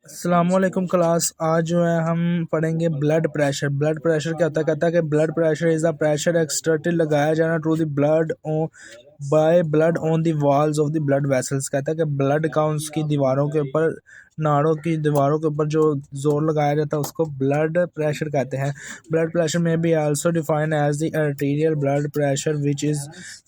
अस्सलामुअलैकुम क्लास। आज जो है हम पढ़ेंगे ब्लड प्रेशर। ब्लड प्रेशर क्या होता है? कहता है कि blood pressure is the pressure exerted लगाया जाना to the blood by blood on the walls of the blood vessels. कहता है कि ब्लड का उसकी दीवारों के ऊपर, नाड़ों की दीवारों के ऊपर जो जोर लगाया जाता है उसको ब्लड प्रेशर कहते हैं। ब्लड प्रेशर में be also defined as the arterial blood pressure which is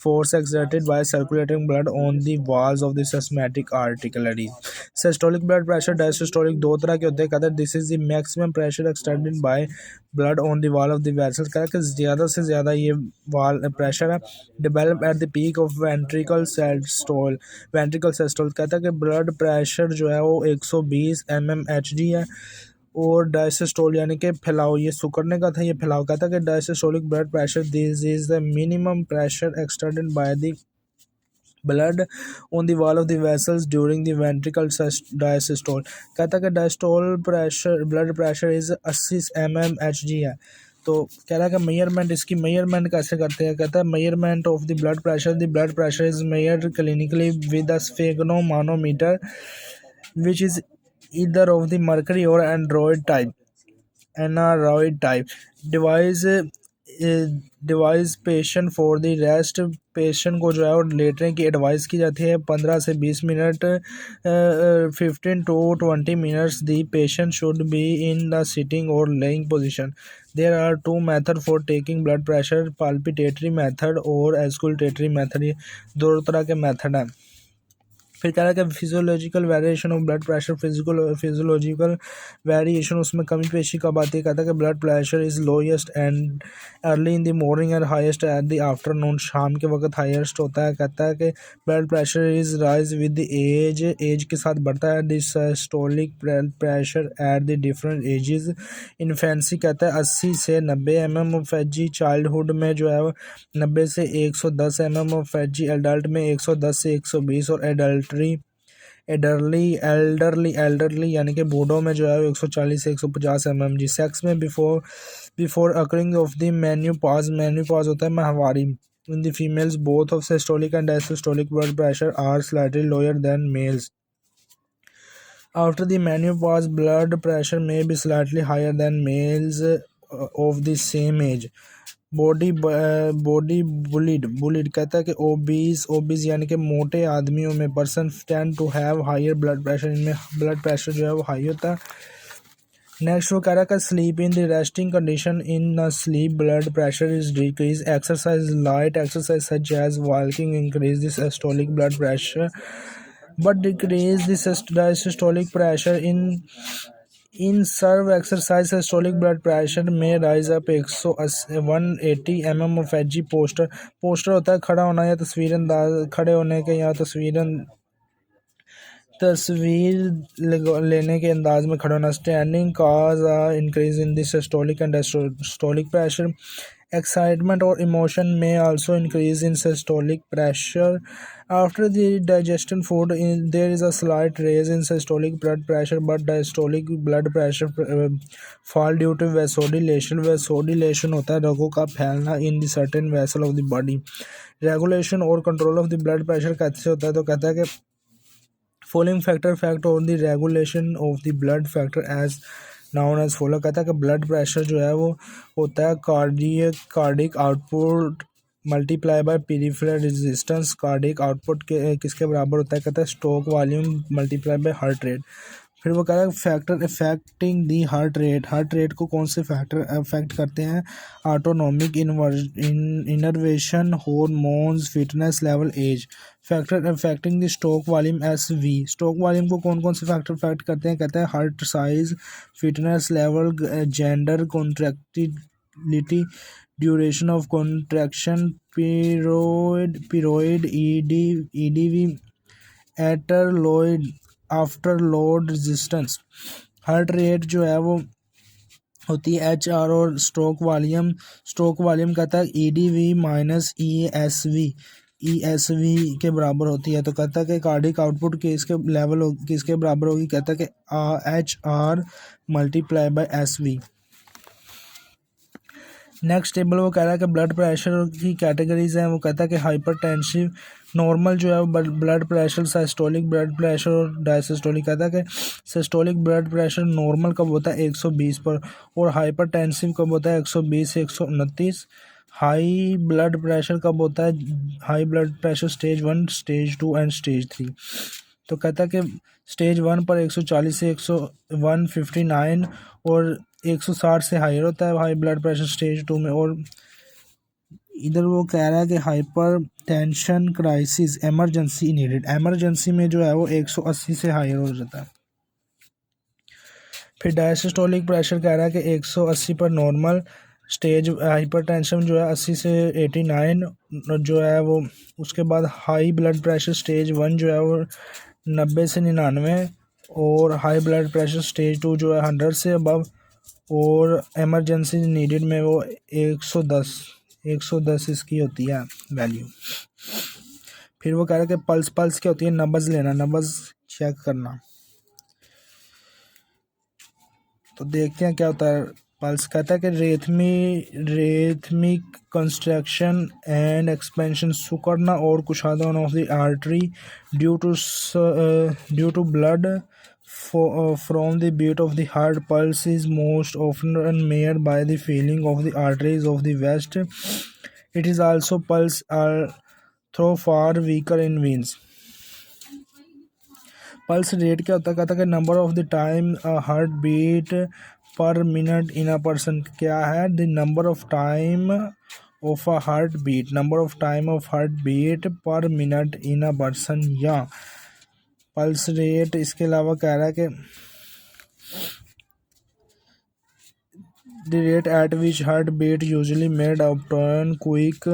force exerted by circulating blood on the walls of the systematic arterial. Systolic blood pressure, diastolic, दो तरह के होते हैं। कहते हैं this is the maximum pressure extended by blood on the wall of the vessels. कहते हैं कि ज़्यादा से ज़्यादा ये वाल प्रेशर है develop at the peak of ventricle systole. कहता है कि ब्लड प्रेशर जो है वो 120 mmHg है। और डायसिस्टोल यानी कि फैलाव, ये सुकड़ने का था, ये फैलाव। कहता है कि diastolic blood pressure this is the minimum pressure extended by the blood on the wall of the vessels during the ventricle diastole. कहता है कि diastole pressure, blood pressure is 80 mmHg है। तो कह रहा है कि मेजरमेंट, इसकी मेजरमेंट कैसे करते हैं? कहता है measurement of the blood pressure is measured clinically with a sphygmomanometer which is either of the mercury or aneroid type device device patient for the rest. Patient को जो है वो लेटने की एडवाइस की जाती है 15 से 20 minute, 15 to 20 minutes. The patient should be in the sitting और laying position. There are two method for taking blood pressure, palpitatory method और एस्कुलेटरी मेथड। ये दो तरह के मेथड हैं। फिर कह रहा है कि physiological variation of blood pressure, physiological variation उसमें कमी पेशी कब आती है? कहता है कि blood pressure is lowest and early in the morning and highest at the afternoon. शाम के वक्त हाईएस्ट होता है। कहता है कि blood pressure is rise with the age के साथ बढ़ता है। Diastolic pressure at the different ages. Infancy कहता है 80 से 90 mmHg। चाइल्डहुड में जो है 90 से 110 mmHg। एडल्ट में 110 से 120। और एल्डरली यानी कि बूढ़ों में जो है 140 से 150 mmHg। सेक्स में before occurring of the menopause होता है माहवारी। In the females both of systolic and diastolic blood pressure are slightly lower than males. After the menopause, blood pressure may be slightly higher than males of the same age. Body build कहता है कि obese यानी कि मोटे आदमियों में person tend to have higher blood pressure. इनमें blood pressure जो है वो हाई होता है। नेक्स्ट वो कह रहा है कि sleep in the resting condition, in sleep blood pressure is decrease. Exercise, light exercise such as walking increase the systolic blood pressure but decrease the diastolic pressure. In serve exercise, systolic blood pressure may rise up 180 mmHg। Poster होता है खड़ा होना या तस्वीर अंदाज, खड़े होने के या तस्वीर लेने के अंदाज में खड़ा होना। Standing cause increase in the systolic and diastolic pressure. Excitement or emotion may also increase in systolic pressure. After the digestion food, there is a slight raise in systolic blood pressure, but diastolic blood pressure fall due to vasodilation. Vasodilation होता है रगों का फैलना in the certain vessel of the body. Regulation और control of the blood pressure कैसे होता है? तो कहता है कि following fact on the regulation of the blood factor as known as follow. कहता है कि ब्लड प्रेशर जो है वो होता है cardiac output multiply by peripheral resistance. Cardiac output के किसके बराबर होता है? कहता है stroke volume multiply by heart rate. फिर वो कह रहा है factor affecting the heart rate को कौन से फैक्टर अफेक्ट करते हैं? Autonomic innervation, hormones, fitness level, age. Factor affecting the stroke volume SV। Stroke volume को कौन कौन से फैक्टर अफेक्ट करते हैं? कहते हैं heart size, fitness level, gender, contractility, duration of contraction, period, EDV, after load resistance. Heart rate जो है वो होती है HR। और स्ट्रोक वॉल्यूम कहता है EDV माइनस ESV के बराबर होती है। तो कहता है कि कार्डिक आउटपुट किसके बराबर होगी? कहता है कि HR multiply by SV। Next table वो कह रहा है कि ब्लड प्रेशर की कैटेगरीज हैं। वो कहता है कि हाइपरटेंसिव नॉर्मल जो है blood pressure, systolic blood pressure और डायसिस्टोलिक। कहता है कि सिस्टोलिक ब्लड प्रेशर नॉर्मल कब होता है 120 पर, और हाइपरटेंसिव कब होता है 120 से 129। हाई ब्लड प्रेशर कब होता है, high blood pressure stage 1, stage 2 and stage 3। तो कहता है कि स्टेज 1 पर 140 से 159 और 160 से हायर होता है हाई ब्लड प्रेशर स्टेज 2 में। और इधर वो कह रहा है कि hyper tension crisis emergency needed, emergency में जो है वो 180 से हायर हो जाता है। फिर डायसिस्टोलिक प्रेशर कह रहा है कि 180 पर नॉर्मल, स्टेज हाइपरटेंशन जो है 80 से 89 जो है वो। उसके बाद हाई ब्लड प्रेशर स्टेज 1 जो है वो 90 से 99, और हाई ब्लड प्रेशर स्टेज 2 जो है 100 से अबव, और एमरजेंसी नीडेड में वो 110 इसकी होती है वैल्यू। फिर वो कह रहा है कि पल्स, पल्स क्या होती है, नब्ज़ लेना, नब्ज़ चेक करना। तो देखते हैं क्या होता है पल्स। कहता है कि रेथमिक कंस्ट्रक्शन एंड एक्सपेंशन सुकड़ना और कुशादा of the artery due to blood from the beat of the heart. Pulse is most often made by the feeling of the arteries of the west. It is also pulse through far weaker in veins. Pulse rate क्या होता है, कहता है कि number of the time heart beat per minute in a person. क्या है, the number of time of a heart beat, number of time of heart beat per minute in a person, या pulse rate. इसके अलावा कह रहा है कि the rate at which heartbeat usually made upon quick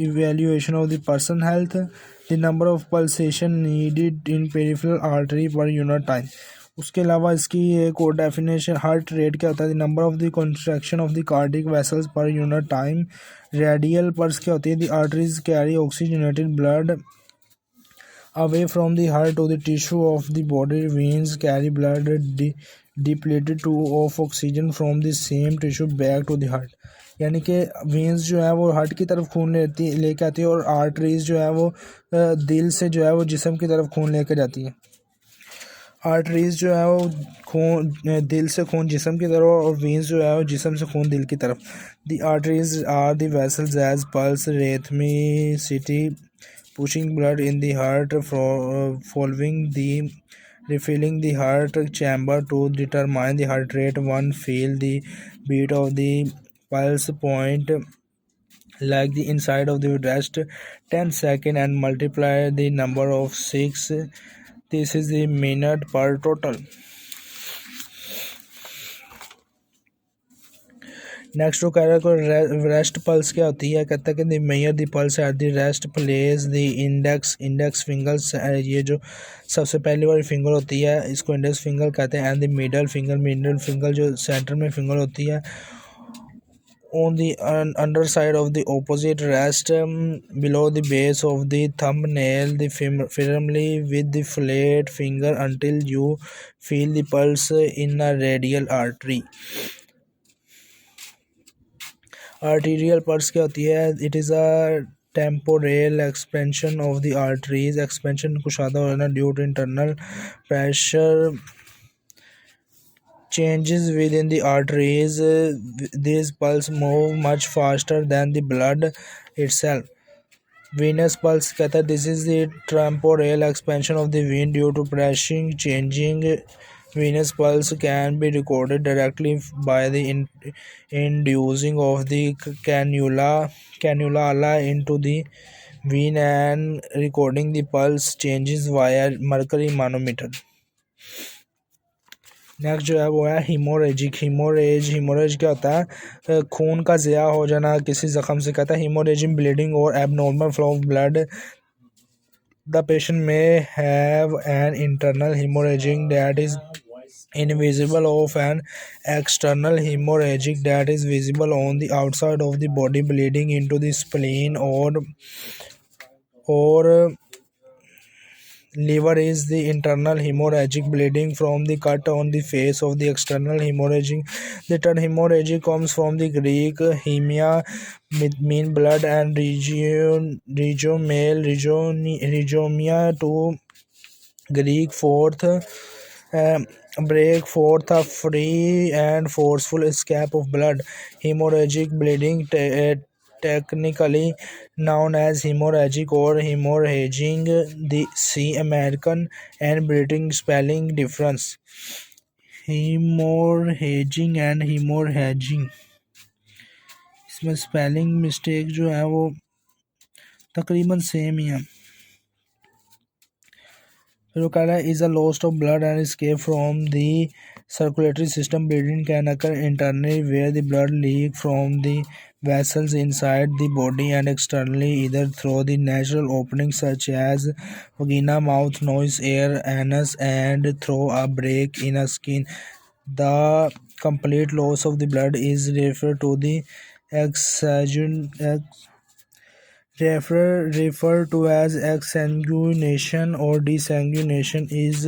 evaluation of the person health, the number of pulsation needed in peripheral artery per unit time. उसके अलावा इसकी एक और डेफिनेशन, हार्ट रेट क्या होता है, the number of the construction of the cardiac vessels per unit time. Radial pulse क्या होती है, the arteries carry oxygenated blood away from the heart to the tissue of the body. Veins carry blood depleted to of oxygen from the same tissue back to the heart. यानी कि veins जो है वो heart की तरफ खून लेके आती है, और आर्टरीज जो है वो दिल से जो है वो जिस्म की तरफ खून लेके जाती है। आर्टरीज जो है वो खून दिल से खून जिस्म की तरफ, और वेंस जो है वो जिस्म से खून दिल की तरफ। The arteries are the vessels as pulse rhythmicity pushing blood in the heart, following the refilling the heart chamber to determine the heart rate. One feel the beat of the pulse point like the inside of the wrist 10 second and multiply the number of 6. This is the minute per total. Next वो कह रहा है कि rest pulse क्या होती है, कहता है कि the measure the pulse at the rest place the index fingers, ये जो सबसे पहली वाली फिंगर होती है इसको इंडेक्स फिंगर कहते हैं, एंड द मिडल फिंगर जो सेंटर में फिंगर होती है, on the underside of the opposite wrist, below the base of the thumbnail, the firmly with the flat finger until you feel the pulse in a radial artery. Arterial pulse क्या होती है, it is a temporal expansion of the arteries, expansion कुशादा होना due to internal pressure changes within the arteries. These pulse move much faster than the blood itself. Venous pulse कहता है this is the temporal expansion of the vein due to pressure changing. Venous pulse can be recorded directly by the inducing of the cannula into the vein and recording the pulse changes via mercury manometer. Next जो है वो है haemorrhage क्या होता है, खून का ज़िया हो जाना किसी ज़ख़म से। कहता है हीमोरेजिक ब्लीडिंग और abnormal flow of blood, the patient may have an internal hemorrhagic that is invisible of an external hemorrhagic that is visible on the outside of the body, bleeding into the spleen or Liver is the internal hemorrhagic bleeding from the cut on the face of the external hemorrhaging. The term hemorrhagic comes from the Greek hemia, mean blood, and regomia to Greek fourth, break forth a free and forceful escape of blood. Hemorrhagic bleeding, technically known as hemorrhagic or hemorrhaging, the see American and British spelling difference. Hemorrhaging and hemorrhaging, इसमें spelling mistake जो है वो तकरीबन same ही है. Urticaria is a loss of blood and escape from the circulatory system. Bleeding can occur internally, where the blood leaks from the vessels inside the body, and externally, either through the natural openings such as vagina, mouth, nose, ear, anus, and through a break in a skin. The complete loss of the blood is referred to the referred to as exsanguination or desanguination is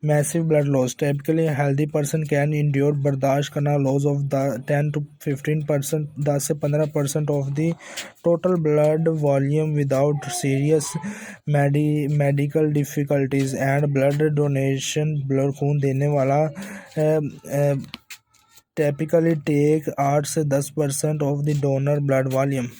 massive blood loss. Typically, a healthy person can endure बर्दाश्त करना loss of the 10 to 15%, 10 से 15% of the total blood volume without serious medical difficulties. And blood donation, blood खून देने वाला typically take 8 से 10% of the donor blood volume.